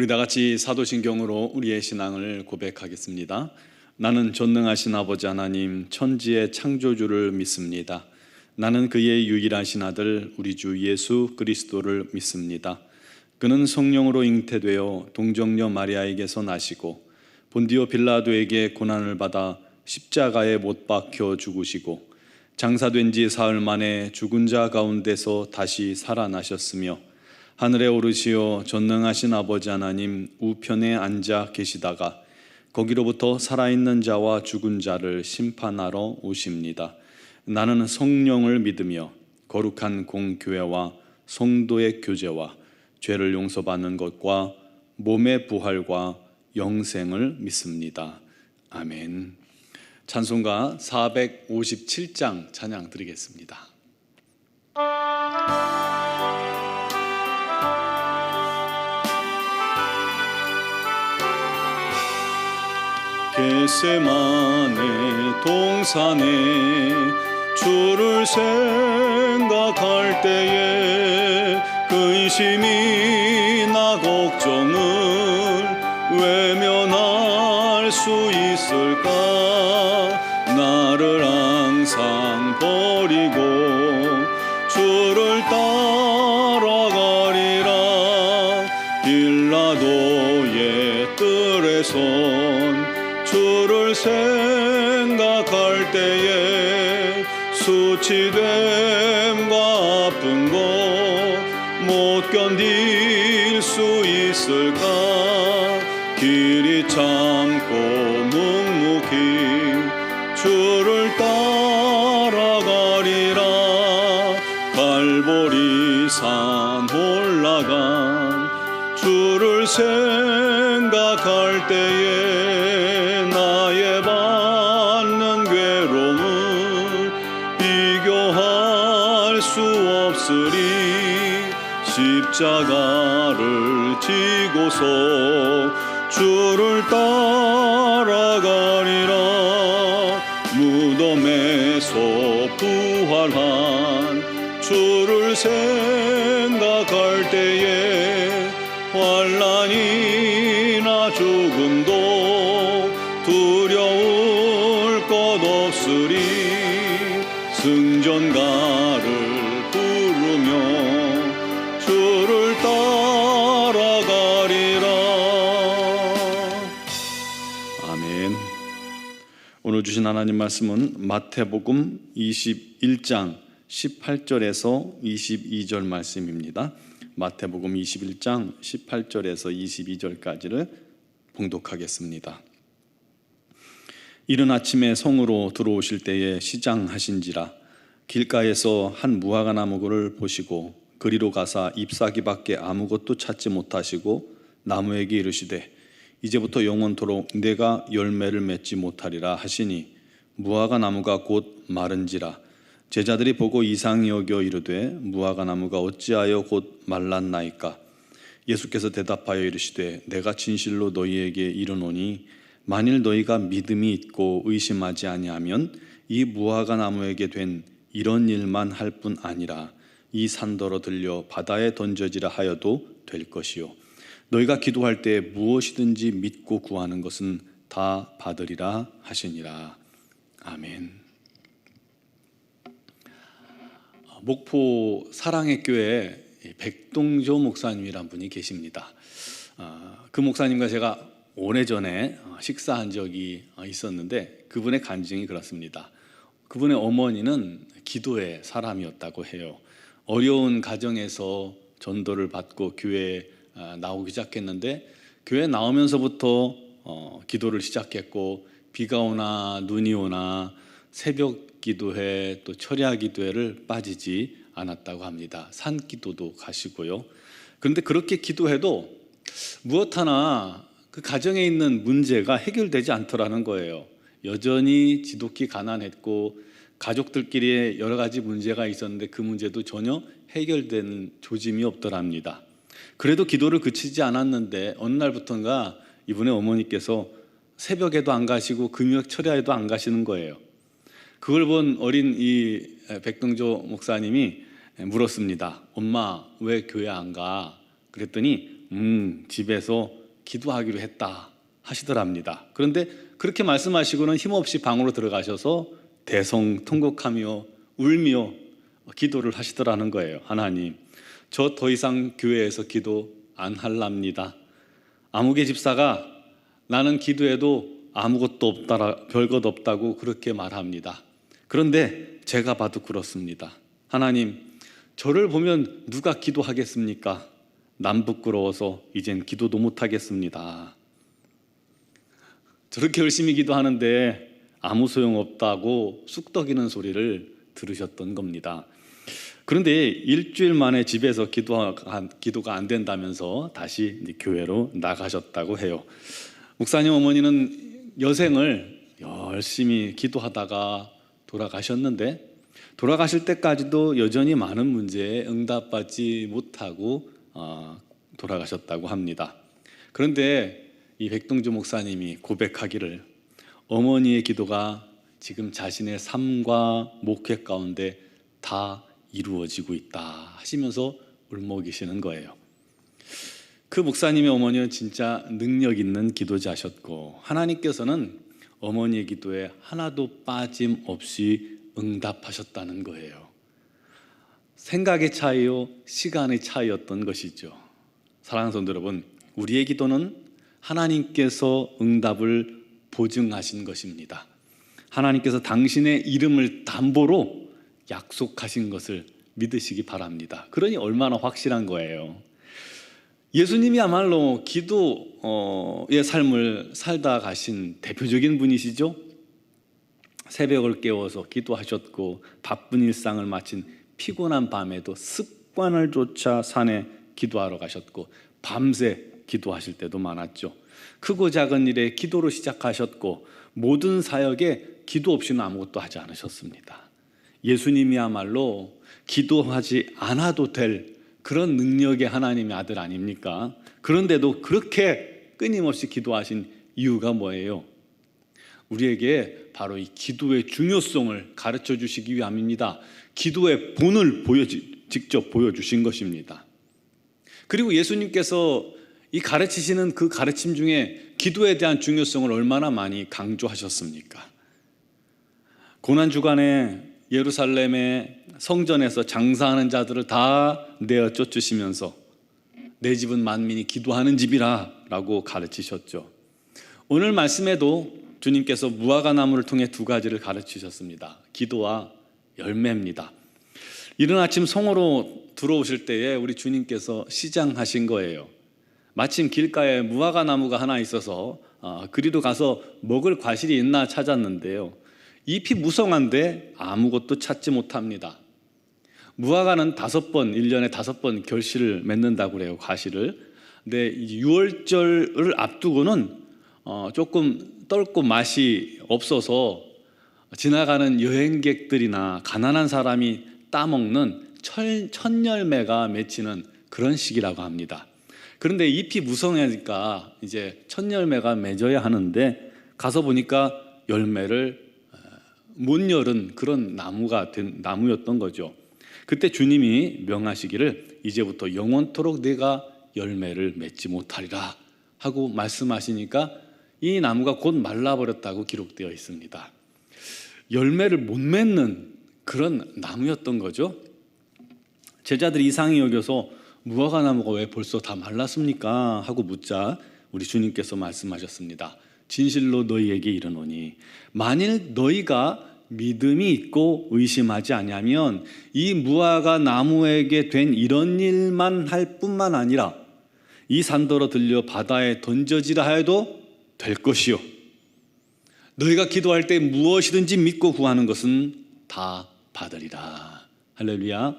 우리 다 같이 사도신경으로 우리의 신앙을 고백하겠습니다. 나는 전능하신 아버지 하나님 천지의 창조주를 믿습니다. 나는 그의 유일하신 아들 우리 주 예수 그리스도를 믿습니다. 그는 성령으로 잉태되어 동정녀 마리아에게서 나시고 본디오 빌라도에게 고난을 받아 십자가에 못 박혀 죽으시고 장사된 지 사흘 만에 죽은 자 가운데서 다시 살아나셨으며 하늘에 오르시어 전능하신 아버지 하나님 우편에 앉아 계시다가 거기로부터 살아있는 자와 죽은 자를 심판하러 오십니다. 나는 성령을 믿으며 거룩한 공교회와 성도의 교제와 죄를 용서받는 것과 몸의 부활과 영생을 믿습니다. 아멘. 찬송가 457장 찬양 드리겠습니다. 겟세마네 동산에 주를 생각할 때에 근심이나 걱정을 외면할 수 있을까? 나를 항상 버리고 주를 따라가리라. 빌라도의 뜰에선 주를 생각할 때에 수치됨과 아픈 것 못 견딜 수 있을까? 길이 참고 묵묵히 주를 따라가리라. 갈보리산 올라간 주를 생각할 때에 나의 받는 괴로움을 비교할 수 없으리. 십자가를 지고서 주를 따라가리라. 무덤에서 부활한 주를 생각할 때에 환난이나 죽음도 두려울 것 없으리. 승전가를 부르며 주를 따라가리라. 아멘. 오늘 주신 하나님 말씀은 마태복음 21장 18절에서 22절 말씀입니다. 마태복음 21장 18절에서 22절까지를 봉독하겠습니다. 이른 아침에 성으로 들어오실 때에 시장하신지라 길가에서 한 무화과 나무를 보시고 그리로 가사 잎사귀밖에 아무것도 찾지 못하시고 나무에게 이르시되 이제부터 영원토록 내가 열매를 맺지 못하리라 하시니 무화과 나무가 곧 마른지라. 제자들이 보고 이상히 여겨 이르되 무화과 나무가 어찌하여 곧 말랐나이까? 예수께서 대답하여 이르시되 내가 진실로 너희에게 이르노니 만일 너희가 믿음이 있고 의심하지 아니하면 이 무화과 나무에게 된 이런 일만 할 뿐 아니라 이 산더러 들려 바다에 던져지라 하여도 될 것이요 너희가 기도할 때 무엇이든지 믿고 구하는 것은 다 받으리라 하시니라. 아멘. 목포 사랑의 교회 백동조 목사님이란 분이 계십니다. 그 목사님과 제가 오래전에 식사한 적이 있었는데 그분의 간증이 그렇습니다. 그분의 어머니는 기도의 사람이었다고 해요. 어려운 가정에서 전도를 받고 교회에 나오기 시작했는데 교회 나오면서부터 기도를 시작했고 비가 오나 눈이 오나 새벽 기도회 또 철야 기도회를 빠지지 않았다고 합니다. 산기도도 가시고요. 그런데 그렇게 기도해도 무엇 하나 그 가정에 있는 문제가 해결되지 않더라는 거예요. 여전히 지독히 가난했고 가족들끼리 여러 가지 문제가 있었는데 그 문제도 전혀 해결되는 조짐이 없더랍니다. 그래도 기도를 그치지 않았는데 어느 날부터인가 이분의 어머니께서 새벽에도 안 가시고 금요 철야에도 안 가시는 거예요. 그걸 본 어린 이 백동조 목사님이 물었습니다. 엄마 왜 교회 안 가? 그랬더니 집에서 기도하기로 했다 하시더랍니다. 그런데 그렇게 말씀하시고는 힘없이 방으로 들어가셔서 대성통곡하며 울며 기도를 하시더라는 거예요. 하나님, 저 더 이상 교회에서 기도 안 할랍니다. 아무개 집사가 나는 기도해도 아무것도 없다, 별것 없다고 그렇게 말합니다. 그런데 제가 봐도 그렇습니다. 하나님, 저를 보면 누가 기도하겠습니까? 남 부끄러워서 이젠 기도도 못하겠습니다. 저렇게 열심히 기도하는데 아무 소용없다고 쑥덕이는 소리를 들으셨던 겁니다. 그런데 일주일 만에 집에서 기도가 안 된다면서 다시 교회로 나가셨다고 해요. 목사님 어머니는 여생을 열심히 기도하다가 돌아가셨는데, 돌아가실 때까지도 여전히 많은 문제에 응답받지 못하고 돌아가셨다고 합니다. 그런데 이 백동주 목사님이 고백하기를 어머니의 기도가 지금 자신의 삶과 목회 가운데 다 이루어지고 있다 하시면서 울먹 계시는 거예요. 그 목사님의 어머니는 진짜 능력 있는 기도자셨고, 하나님께서는 어머니의 기도에 하나도 빠짐없이 응답하셨다는 거예요. 생각의 차이요, 시간의 차이였던 것이죠. 사랑하는 성도 여러분, 우리의 기도는 하나님께서 응답을 보증하신 것입니다. 하나님께서 당신의 이름을 담보로 약속하신 것을 믿으시기 바랍니다. 그러니 얼마나 확실한 거예요. 예수님이야말로 기도의 삶을 살다 가신 대표적인 분이시죠. 새벽을 깨워서 기도하셨고, 바쁜 일상을 마친 피곤한 밤에도 습관을 쫓아 산에 기도하러 가셨고, 밤새 기도하실 때도 많았죠. 크고 작은 일에 기도로 시작하셨고, 모든 사역에 기도 없이는 아무것도 하지 않으셨습니다. 예수님이야말로 기도하지 않아도 될 그런 능력의 하나님의 아들 아닙니까? 그런데도 그렇게 끊임없이 기도하신 이유가 뭐예요? 우리에게 바로 이 기도의 중요성을 가르쳐 주시기 위함입니다. 기도의 본을 직접 보여주신 것입니다. 그리고 예수님께서 이 가르치시는 그 가르침 중에 기도에 대한 중요성을 얼마나 많이 강조하셨습니까? 고난주간에 예루살렘의 성전에서 장사하는 자들을 다 내어 쫓으시면서 내 집은 만민이 기도하는 집이라 라고 가르치셨죠. 오늘 말씀에도 주님께서 무화과 나무를 통해 두 가지를 가르치셨습니다. 기도와 열매입니다. 이른 아침 성으로 들어오실 때에 우리 주님께서 시장하신 거예요. 마침 길가에 무화과 나무가 하나 있어서 그리로 가서 먹을 과실이 있나 찾았는데요, 잎이 무성한데 아무것도 찾지 못합니다. 무화과는 1년에 5번 결실을 맺는다고 그래요, 과실을. 근데 6월절을 앞두고는 조금 떫고 맛이 없어서 지나가는 여행객들이나 가난한 사람이 따먹는 첫열매가 맺히는 그런 시기라고 합니다. 그런데 잎이 무성하니까 이제 첫열매가 맺어야 하는데 가서 보니까 열매를 못 열은 그런 나무였던 거죠. 그때 주님이 명하시기를 이제부터 영원토록 내가 열매를 맺지 못하리라 하고 말씀하시니까 이 나무가 곧 말라버렸다고 기록되어 있습니다. 열매를 못 맺는 그런 나무였던 거죠. 제자들이 이상히 여겨서 무화과 나무가 왜 벌써 다 말랐습니까? 하고 묻자 우리 주님께서 말씀하셨습니다. 진실로 너희에게 이르노니 만일 너희가 믿음이 있고 의심하지 아니하면 이 무화과 나무에게 된 이런 일만 할 뿐만 아니라 이 산더러 들려 바다에 던져지라 하여도 될 것이요, 너희가 기도할 때 무엇이든지 믿고 구하는 것은 다 받으리라. 할렐루야.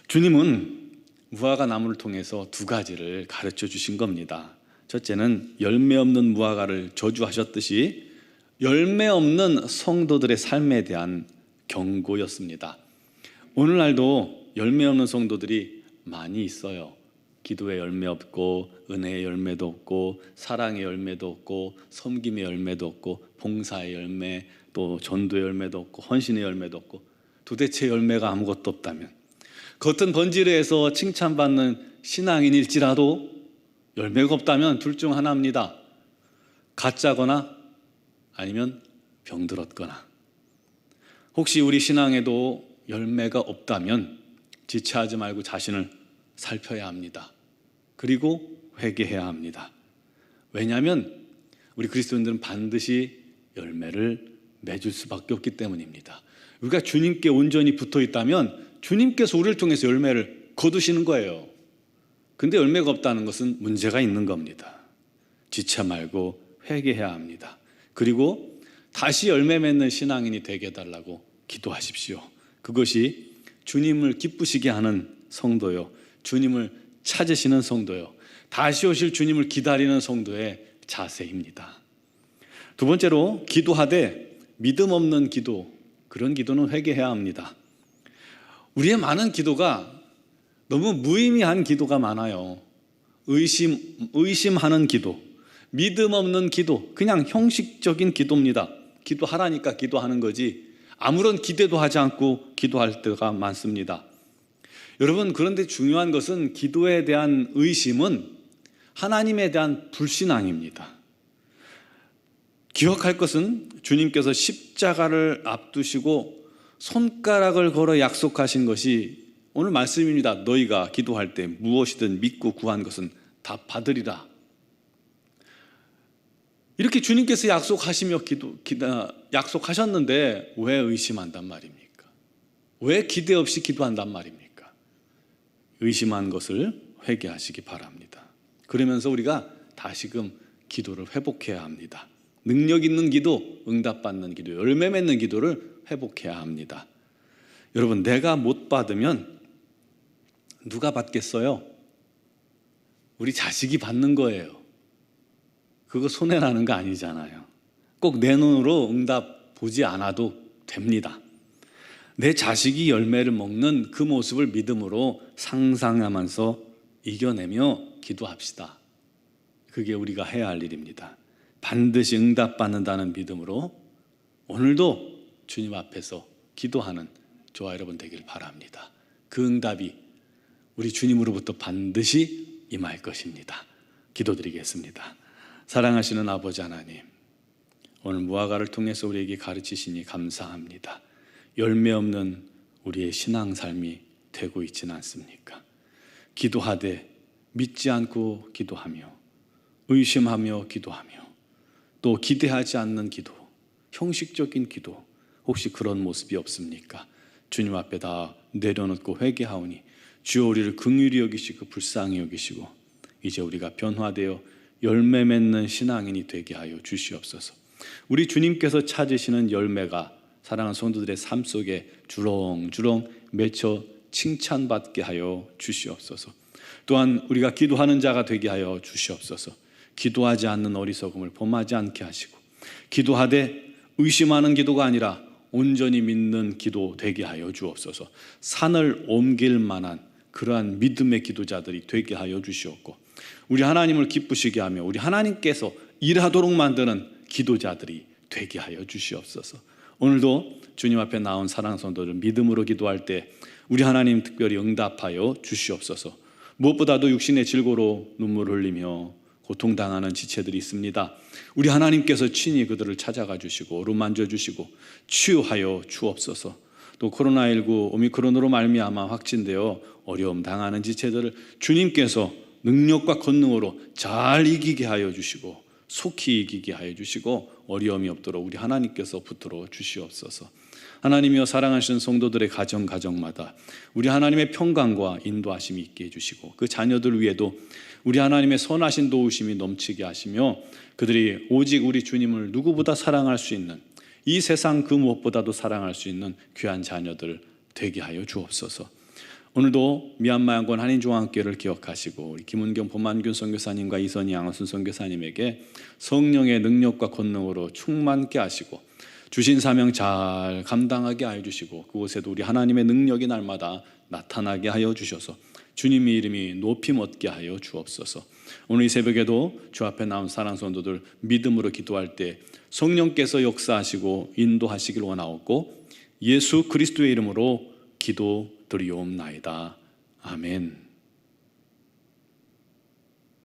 주님은 무화과 나무를 통해서 두 가지를 가르쳐 주신 겁니다. 첫째는 열매 없는 무화과를 저주하셨듯이 열매 없는 성도들의 삶에 대한 경고였습니다. 오늘날도 열매 없는 성도들이 많이 있어요. 기도의 열매 없고, 은혜의 열매도 없고, 사랑의 열매도 없고, 섬김의 열매도 없고, 봉사의 열매, 또 전도의 열매도 없고, 헌신의 열매도 없고, 도대체 열매가 아무것도 없다면, 겉은 번지르해서 칭찬받는 신앙인일지라도 열매가 없다면 둘 중 하나입니다. 가짜거나 아니면 병들었거나. 혹시 우리 신앙에도 열매가 없다면 지체하지 말고 자신을 살펴야 합니다. 그리고 회개해야 합니다. 왜냐하면 우리 그리스도인들은 반드시 열매를 맺을 수밖에 없기 때문입니다. 우리가 주님께 온전히 붙어 있다면 주님께서 우리를 통해서 열매를 거두시는 거예요. 근데 열매가 없다는 것은 문제가 있는 겁니다. 지체 말고 회개해야 합니다. 그리고 다시 열매 맺는 신앙인이 되게 해달라고 기도하십시오. 그것이 주님을 기쁘시게 하는 성도요, 주님을 찾으시는 성도요, 다시 오실 주님을 기다리는 성도의 자세입니다. 두 번째로, 기도하되 믿음 없는 기도, 그런 기도는 회개해야 합니다. 우리의 많은 기도가 너무 무의미한 기도가 많아요. 의심하는 기도, 믿음 없는 기도, 그냥 형식적인 기도입니다. 기도하라니까 기도하는 거지 아무런 기대도 하지 않고 기도할 때가 많습니다. 여러분, 그런데 중요한 것은 기도에 대한 의심은 하나님에 대한 불신앙입니다. 기억할 것은 주님께서 십자가를 앞두시고 손가락을 걸어 약속하신 것이 오늘 말씀입니다. 너희가 기도할 때 무엇이든 믿고 구한 것은 다 받으리라. 이렇게 주님께서 약속하셨는데 왜 의심한단 말입니까? 왜 기대 없이 기도한단 말입니까? 의심한 것을 회개하시기 바랍니다. 그러면서 우리가 다시금 기도를 회복해야 합니다. 능력 있는 기도, 응답받는 기도, 열매 맺는 기도를 회복해야 합니다. 여러분, 내가 못 받으면 누가 받겠어요? 우리 자식이 받는 거예요. 그거 손해나는 거 아니잖아요. 꼭 내 눈으로 응답 보지 않아도 됩니다. 내 자식이 열매를 먹는 그 모습을 믿음으로 상상하면서 이겨내며 기도합시다. 그게 우리가 해야 할 일입니다. 반드시 응답받는다는 믿음으로 오늘도 주님 앞에서 기도하는 저와 여러분 되길 바랍니다. 그 응답이 우리 주님으로부터 반드시 임할 것입니다. 기도드리겠습니다. 사랑하시는 아버지 하나님, 오늘 무화과를 통해서 우리에게 가르치시니 감사합니다. 열매 없는 우리의 신앙 삶이 되고 있지는 않습니까? 기도하되 믿지 않고 기도하며 의심하며 기도하며 또 기대하지 않는 기도, 형식적인 기도, 혹시 그런 모습이 없습니까? 주님 앞에 다 내려놓고 회개하오니 주여 우리를 긍휼히 여기시고 불쌍히 여기시고 이제 우리가 변화되어 열매 맺는 신앙인이 되게 하여 주시옵소서. 우리 주님께서 찾으시는 열매가 사랑하는 성도들의 삶 속에 주렁주렁 맺혀 칭찬받게 하여 주시옵소서. 또한 우리가 기도하는 자가 되게 하여 주시옵소서. 기도하지 않는 어리석음을 범하지 않게 하시고 기도하되 의심하는 기도가 아니라 온전히 믿는 기도 되게 하여 주옵소서. 산을 옮길 만한 그러한 믿음의 기도자들이 되게 하여 주시옵고 우리 하나님을 기쁘시게 하며 우리 하나님께서 일하도록 만드는 기도자들이 되게 하여 주시옵소서. 오늘도 주님 앞에 나온 사랑하는 성도들 믿음으로 기도할 때 우리 하나님 특별히 응답하여 주시옵소서. 무엇보다도 육신의 질고로 눈물을 흘리며 고통당하는 지체들이 있습니다. 우리 하나님께서 친히 그들을 찾아가 주시고 어루만져 주시고 치유하여 주옵소서. 또 코로나19 오미크론으로 말미암아 확진되어 어려움 당하는 지체들을 주님께서 능력과 권능으로 잘 이기게 하여 주시고 속히 이기게 하여 주시고 어려움이 없도록 우리 하나님께서 붙들어 주시옵소서. 하나님이여 사랑하시는 성도들의 가정마다 우리 하나님의 평강과 인도하심이 있게 해주시고 그 자녀들 위에도 우리 하나님의 선하신 도우심이 넘치게 하시며 그들이 오직 우리 주님을 누구보다 사랑할 수 있는 이 세상 그 무엇보다도 사랑할 수 있는 귀한 자녀들 되게 하여 주옵소서. 오늘도 미얀마 양권 한인종합교회를 기억하시고 우리 김은경 범만균 선교사님과 이선희 양호순 선교사님에게 성령의 능력과 권능으로 충만케 하시고 주신 사명 잘 감당하게 하여 주시고 그곳에도 우리 하나님의 능력이 날마다 나타나게 하여 주셔서 주님의 이름이 높임 얻게 하여 주옵소서. 오늘 이 새벽에도 주 앞에 나온 사랑하는 성도들 믿음으로 기도할 때 성령께서 역사하시고 인도하시길 원하옵고 예수 그리스도의 이름으로 기도드리옵나이다. 아멘.